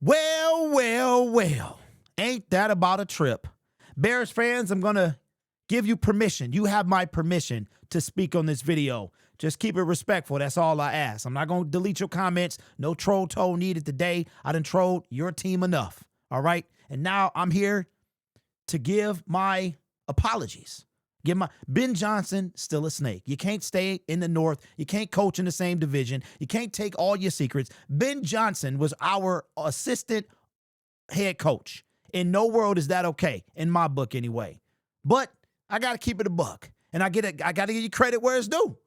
Well, well, well. Ain't that about a trip? Bears fans, I'm going to give you permission. You have my permission to speak on this video. Just keep it respectful. That's all I ask. I'm not going to delete your comments. No troll toe needed today. I done trolled your team enough. All right? And now I'm here to give my apologies. Ben Johnson, still a snake. You can't stay in the North. You can't coach in the same division. You can't take all your secrets. Ben Johnson was our assistant head coach. In no world is that okay, in my book anyway. But I got to keep it a buck. And I got to give you credit where it's due.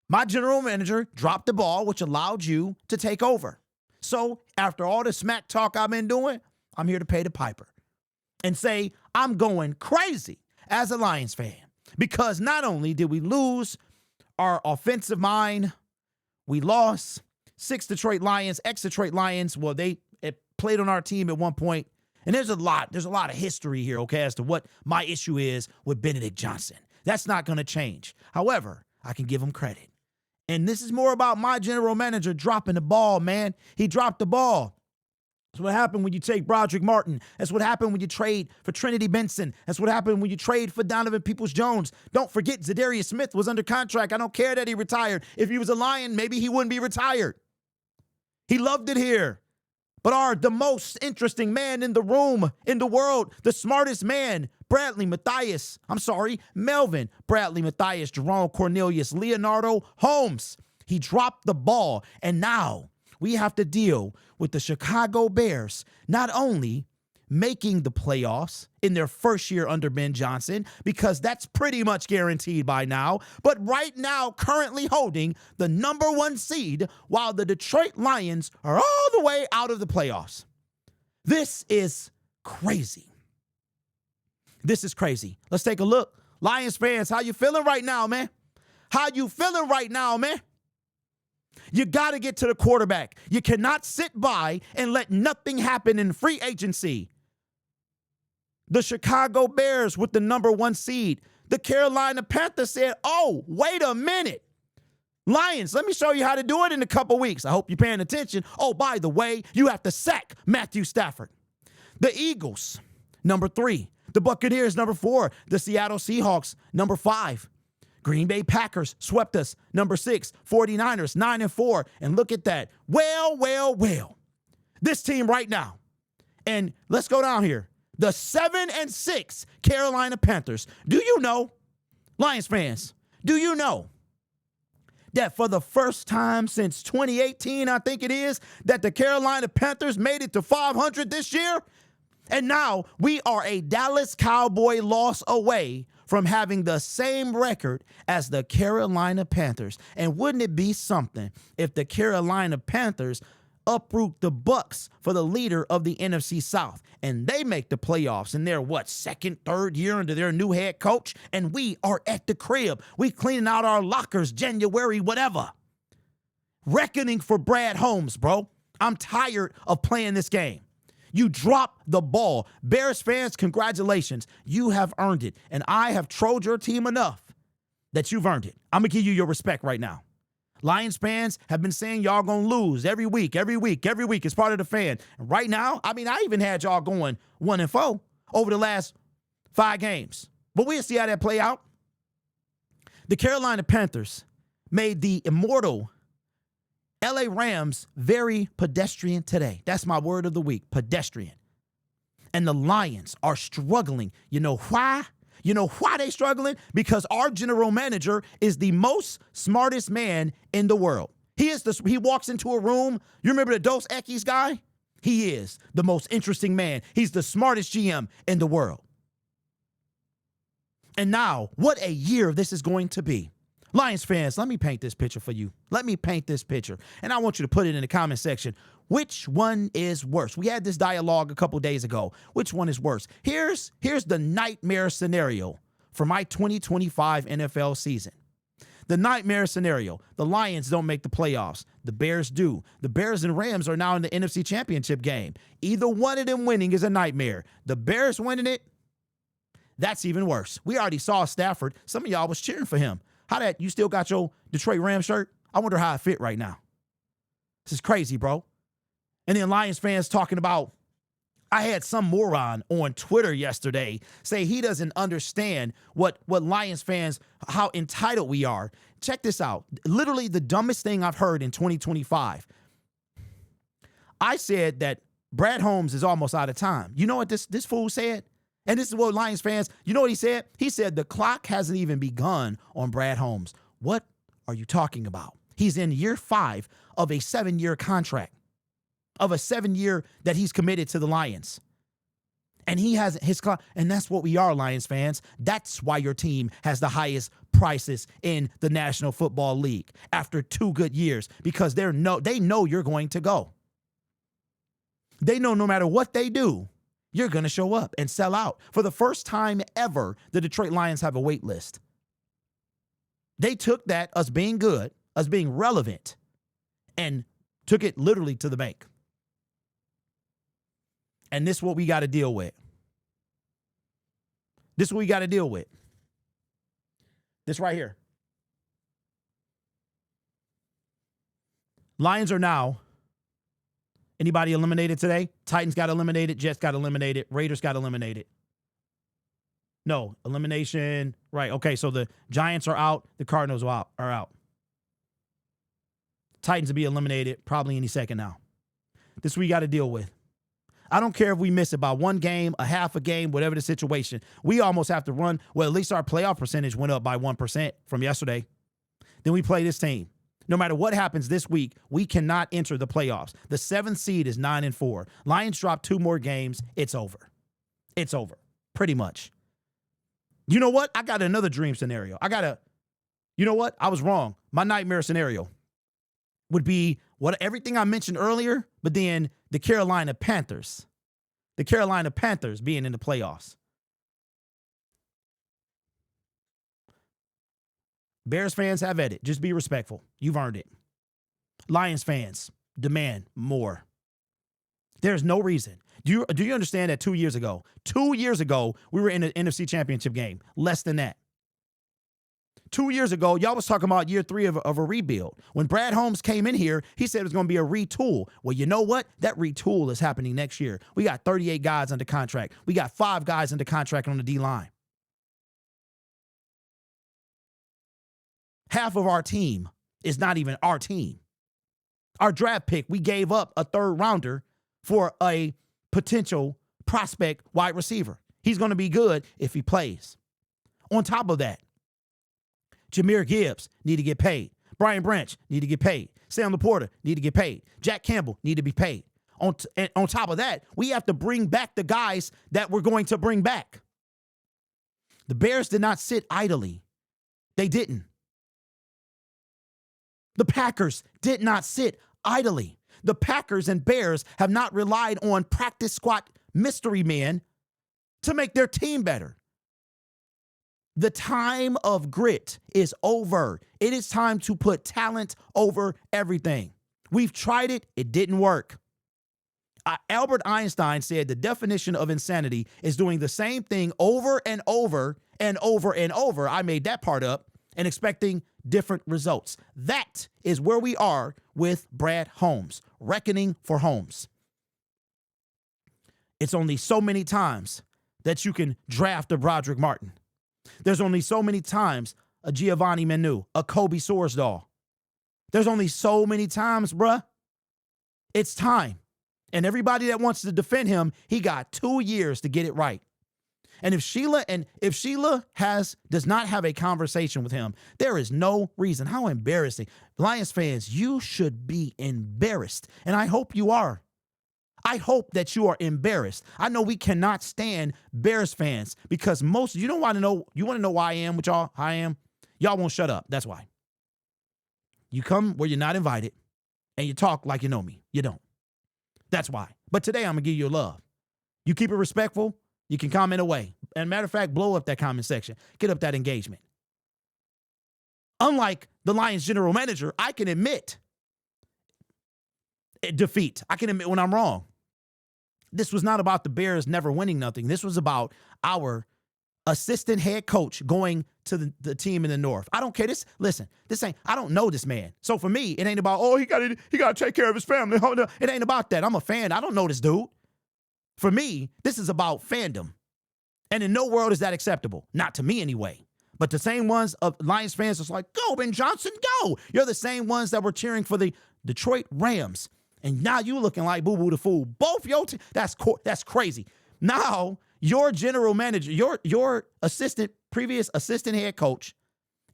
My general manager dropped the ball, which allowed you to take over. So after all the smack talk I've been doing, I'm here to pay the piper and say I'm going crazy as a Lions fan, because not only did we lose our offensive mind, we lost 6 Detroit Lions, ex-Detroit Lions. Well, they played on our team at one point. And there's a lot of history here, okay, as to what my issue is with Benedict Johnson. That's not going to change. However, I can give him credit. And this is more about my general manager dropping the ball, man. He dropped the ball. That's what happened when you take Broderick Martin. That's what happened when you trade for Trinity Benson. That's what happened when you trade for Donovan Peoples-Jones. Don't forget, Zadarius Smith was under contract. I don't care that he retired. If he was a Lion, maybe he wouldn't be retired. He loved it here. But the most interesting man in the room, in the world, the smartest man, Melvin Bradley Matthias, Jerome Cornelius, Leonardo Holmes. He dropped the ball, and now we have to deal with the Chicago Bears not only making the playoffs in their first year under Ben Johnson, because that's pretty much guaranteed by now, but right now currently holding the #1 seed while the Detroit Lions are all the way out of the playoffs. This is crazy. This is crazy. Let's take a look. Lions fans, how you feeling right now, man? How you feeling right now, man? You got to get to the quarterback. You cannot sit by and let nothing happen in free agency. The Chicago Bears with the #1 seed. The Carolina Panthers said, oh, wait a minute. Lions, let me show you how to do it in a couple weeks. I hope you're paying attention. Oh, by the way, you have to sack Matthew Stafford. The Eagles, #3. The Buccaneers, #4. The Seattle Seahawks, #5. Green Bay Packers swept us, #6. 49ers, 9-4. And look at that. Well, well, well. This team right now. And let's go down here. The 7-6 Carolina Panthers. Do you know, Lions fans, do you know that for the first time since 2018, I think it is, that the Carolina Panthers made it to 500 this year? And now we are a Dallas Cowboy loss away from having the same record as the Carolina Panthers. And wouldn't it be something if the Carolina Panthers uproot the Bucs for the leader of the NFC South, and they make the playoffs in their, second, third year under their new head coach, and we are at the crib. We cleaning out our lockers, January, whatever. Reckoning for Brad Holmes, bro. I'm tired of playing this game. You dropped the ball. Bears fans, congratulations. You have earned it, and I have trolled your team enough that you've earned it. I'm going to give you your respect right now. Lions fans have been saying y'all gonna lose every week. It's part of the fan. And right now, I even had y'all going 1-4 over the last 5 games. But we'll see how that play out. The Carolina Panthers made the immortal LA Rams very pedestrian today. That's my word of the week, pedestrian. And the Lions are struggling. You know why? You know why they struggling? Because our general manager is the most smartest man in the world. He walks into a room. You remember the Dos Equis guy? He is the most interesting man. He's the smartest GM in the world. And now, what a year this is going to be. Lions fans, let me paint this picture for you. Let me paint this picture. And I want you to put it in the comment section. Which one is worse? We had this dialogue a couple days ago. Which one is worse? Here's the nightmare scenario for my 2025 NFL season. The nightmare scenario. The Lions don't make the playoffs. The Bears do. The Bears and Rams are now in the NFC Championship game. Either one of them winning is a nightmare. The Bears winning it, that's even worse. We already saw Stafford. Some of y'all was cheering for him. You still got your Detroit Rams shirt? I wonder how it fit right now. This is crazy, bro. And then Lions fans talking about, I had some moron on Twitter yesterday say he doesn't understand what Lions fans, how entitled we are. Check this out. Literally the dumbest thing I've heard in 2025. I said that Brad Holmes is almost out of time. You know what this fool said? And this is what Lions fans, you know what he said? He said the clock hasn't even begun on Brad Holmes. What are you talking about? He's in year 5 of a 7-year contract, of a 7-year that he's committed to the Lions. And he has his clock, and that's what we are, Lions fans. That's why your team has the highest prices in the National Football League after 2 good years, because they know you're going to go. They know no matter what they do, you're going to show up and sell out. For the first time ever, the Detroit Lions have a wait list. They took that, us being good, us being relevant, and took it literally to the bank. And this is what we got to deal with. This is what we got to deal with. This right here. Lions are now, anybody eliminated today? Titans got eliminated. Jets got eliminated. Raiders got eliminated. No, elimination. Right. Okay, so the Giants are out. The Cardinals are out. Titans will be eliminated probably any second now. This is what we got to deal with. I don't care if we miss it by 1 game, a half a game, whatever the situation. We almost have to run. Well, at least our playoff percentage went up by 1% from yesterday. Then we play this team. No matter what happens this week, we cannot enter the playoffs. The 7th seed is 9-4. Lions drop 2 more games. It's over. It's over. Pretty much. You know what? I got another dream scenario. You know what? I was wrong. My nightmare scenario would be everything I mentioned earlier, but then the Carolina Panthers being in the playoffs. Bears fans, have at it. Just be respectful. You've earned it. Lions fans, demand more. There's no reason. Do you understand that 2 years ago, we were in an NFC Championship game? Less than that. 2 years ago, y'all was talking about year 3 of a rebuild. When Brad Holmes came in here, he said it was going to be a retool. Well, you know what? That retool is happening next year. We got 38 guys under contract. We got 5 guys under contract on the D-line. Half of our team is not even our team. Our draft pick, we gave up a 3rd rounder for a potential prospect wide receiver. He's going to be good if he plays. On top of that, Jahmyr Gibbs need to get paid. Brian Branch need to get paid. Sam Laporta need to get paid. Jack Campbell need to be paid. On top of that, we have to bring back the guys that we're going to bring back. The Bears did not sit idly. They didn't. The Packers did not sit idly. The Packers and Bears have not relied on practice squad mystery men to make their team better. The time of grit is over. It is time to put talent over everything. We've tried it. It didn't work. Albert Einstein said the definition of insanity is doing the same thing over and over and over and over. I made that part up, and expecting different results. That is where we are with Brad Holmes. Reckoning for Holmes. It's only so many times that you can draft a Broderick Martin. There's only so many times a Giovanni Manu, a Kobe Sorsdahl. There's only so many times, bruh. It's time. And everybody that wants to defend him, he got 2 years to get it right. And if Sheila does not have a conversation with him, there is no reason. How embarrassing. Lions fans, you should be embarrassed. And I hope you are. I hope that you are embarrassed. I know we cannot stand Bears fans because you want to know why I am with y'all? How I am? Y'all won't shut up. That's why. You come where you're not invited and you talk like you know me. You don't. That's why. But today I'm going to give you love. You keep it respectful. You can comment away. And matter of fact, blow up that comment section. Get up that engagement. Unlike the Lions general manager, I can admit defeat. I can admit when I'm wrong. This was not about the Bears never winning nothing. This was about our assistant head coach going to the team in the North. I don't care. I don't know this man. So for me, it ain't about, oh, he got to take care of his family. Hold on. It ain't about that. I'm a fan. I don't know this dude. For me, this is about fandom. And in no world is that acceptable. Not to me anyway. But the same ones of Lions fans is like, go, Ben Johnson, go. You're the same ones that were cheering for the Detroit Rams. And now you looking like boo-boo the fool. Both your team. That's crazy. Now, your general manager, your previous assistant head coach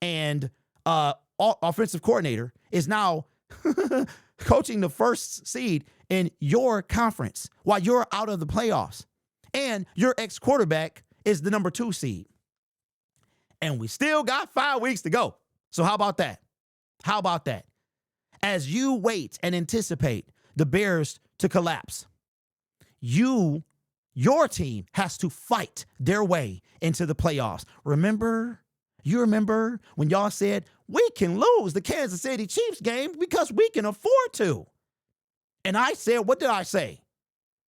and offensive coordinator is now coaching the first seed in your conference while you're out of the playoffs. And your ex-quarterback is the number 2 seed. And we still got 5 weeks to go. So how about that? How about that? As you wait and anticipate the Bears to collapse, your team has to fight their way into the playoffs. You remember when y'all said, we can lose the Kansas City Chiefs game because we can afford to. And I said, what did I say?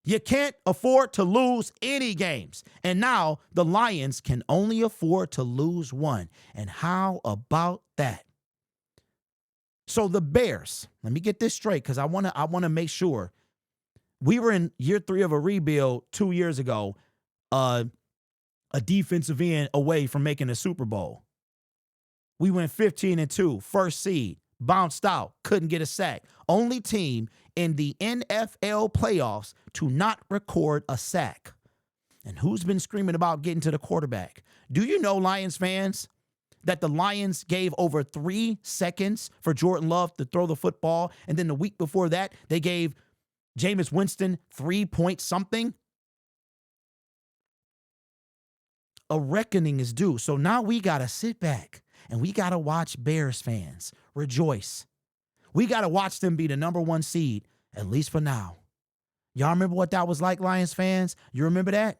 You can't afford to lose any games. And now the Lions can only afford to lose one. And how about that? So the Bears, let me get this straight because I want to make sure. We were in year 3 of a rebuild 2 years ago, a defensive end away from making a Super Bowl. We went 15-2, first seed, bounced out, couldn't get a sack. Only team in the NFL playoffs to not record a sack. And who's been screaming about getting to the quarterback? Do you know, Lions fans, that the Lions gave over 3 seconds for Jordan Love to throw the football, and then the week before that, they gave Jameis Winston 3-point-something? A reckoning is due. So now we got to sit back and we got to watch Bears fans rejoice. We got to watch them be the number 1 seed, at least for now. Y'all remember what that was like, Lions fans? You remember that?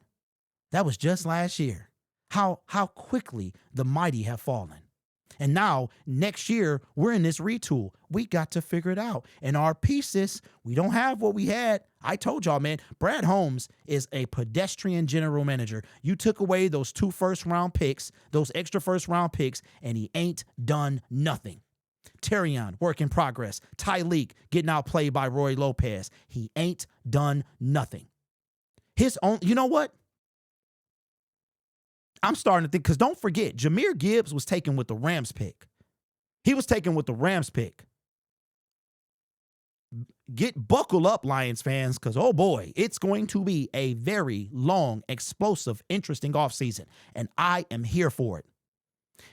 That was just last year. How quickly the mighty have fallen. And now, next year, we're in this retool. We got to figure it out. And our pieces, we don't have what we had. I told y'all, man, Brad Holmes is a pedestrian general manager. You took away those 2 first-round picks, those extra first-round picks, and he ain't done nothing. Terrion, work in progress. Tyleek getting outplayed by Roy Lopez. He ain't done nothing. His own, you know what? I'm starting to think, because don't forget, Jahmyr Gibbs was taken with the Rams pick. He was taken with the Rams pick. Buckle up, Lions fans, because, oh boy, it's going to be a very long, explosive, interesting offseason, and I am here for it.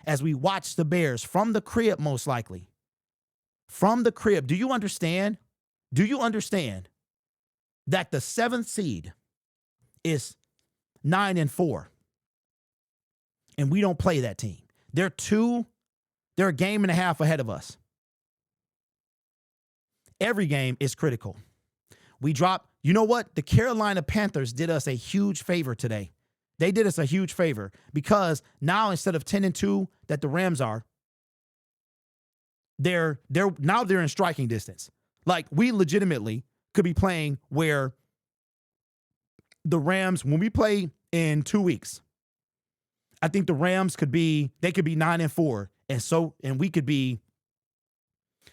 As we watch the Bears from the crib, most likely. From the crib. Do you understand? Do you understand that the 7th seed is 9-4? And we don't play that team. They're a game and a half ahead of us. Every game is critical. We drop, you know what? The Carolina Panthers did us a huge favor today. They did us a huge favor because now instead of 10-2 that the Rams are, they're in striking distance. Like, we legitimately could be playing where the Rams, when we play in 2 weeks, I think the Rams could be 9-4. And we could be,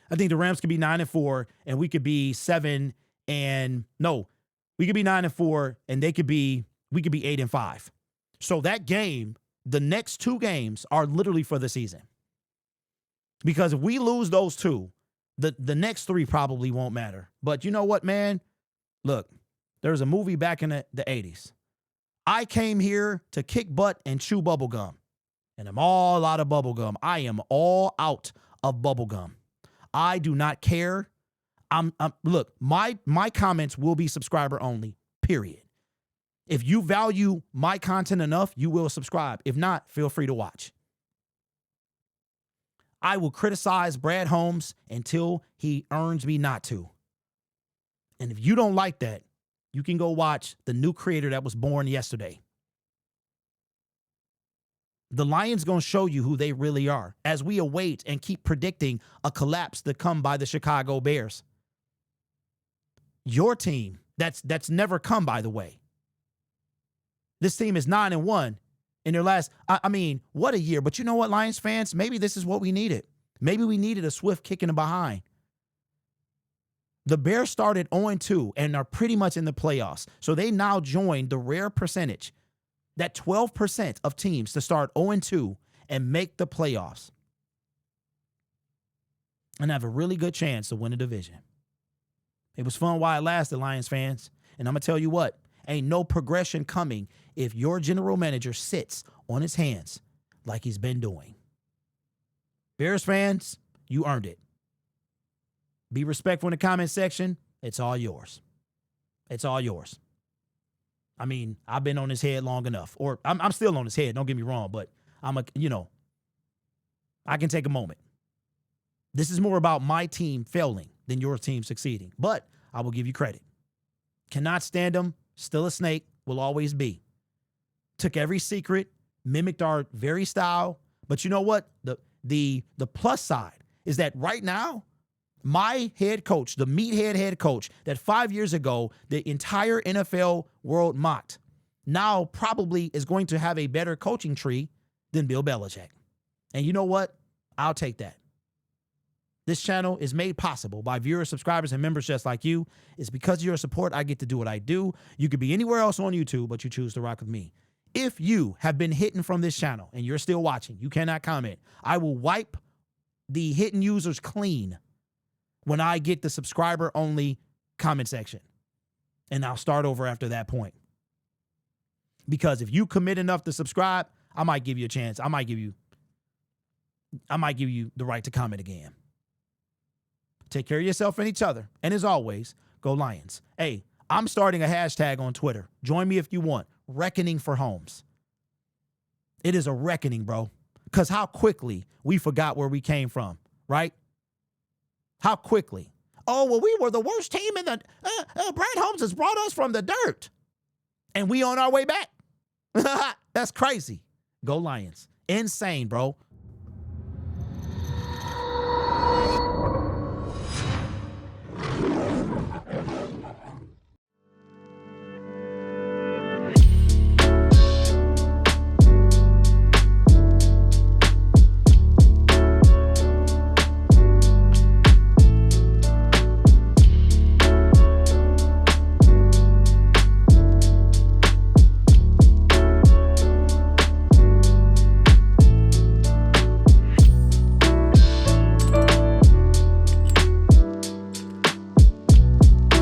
I think the Rams could be 9-4 and we could be 7 and no, we could be 9-4 and we could be 8-5. So that game, the next 2 games are literally for the season. Because if we lose those 2, the next 3 probably won't matter. But you know what, man? Look, there was a movie back in the 80s. I came here to kick butt and chew bubblegum. And I'm all out of bubblegum. I am all out of bubblegum. I do not care. Look, my comments will be subscriber only, period. If you value my content enough, you will subscribe. If not, feel free to watch. I will criticize Brad Holmes until he earns me not to. And if you don't like that, you can go watch the new creator that was born yesterday. The Lions going to show you who they really are as we await and keep predicting a collapse to come by the Chicago Bears. Your team, that's never come, by the way. This team is 9-1, in their last, I mean, what a year. But you know what, Lions fans? Maybe this is what we needed. Maybe we needed a swift kick in the behind. The Bears started 0-2 and are pretty much in the playoffs. So they now joined the rare percentage, that 12% of teams to start 0-2 and make the playoffs and have a really good chance to win a division. It was fun while it lasted, Lions fans. And I'm going to tell you what, ain't no progression coming if your general manager sits on his hands like he's been doing. Bears fans, you earned it. Be respectful in the comment section. It's all yours. It's all yours. I mean, I've been on his head long enough. Or I'm still on his head, don't get me wrong, but I can take a moment. This is more about my team failing than your team succeeding. But I will give you credit. Cannot stand him. Still a snake. Will always be. Took every secret. Mimicked our very style. But you know what? The plus side is that right now, my head coach, the meathead head coach that 5 years ago the entire NFL world mocked, now probably is going to have a better coaching tree than Bill Belichick. And you know what? I'll take that. This channel is made possible by viewers, subscribers, and members just like you. It's because of your support I get to do what I do. You could be anywhere else on YouTube, but you choose to rock with me. If you have been hidden from this channel and you're still watching, you cannot comment. I will wipe the hidden users clean when I get the subscriber-only comment section. And I'll start over after that point. Because if you commit enough to subscribe, I might give you a chance. I might give you the right to comment again. Take care of yourself and each other. And as always, go Lions. Hey, I'm starting a hashtag on Twitter. Join me if you want. Reckoning for Holmes. It is a reckoning, bro. Because how quickly we forgot where we came from, right? How quickly. Oh, well, we were the worst team in the... Brad Holmes has brought us from the dirt. And we on our way back. That's crazy. Go Lions. Insane, bro.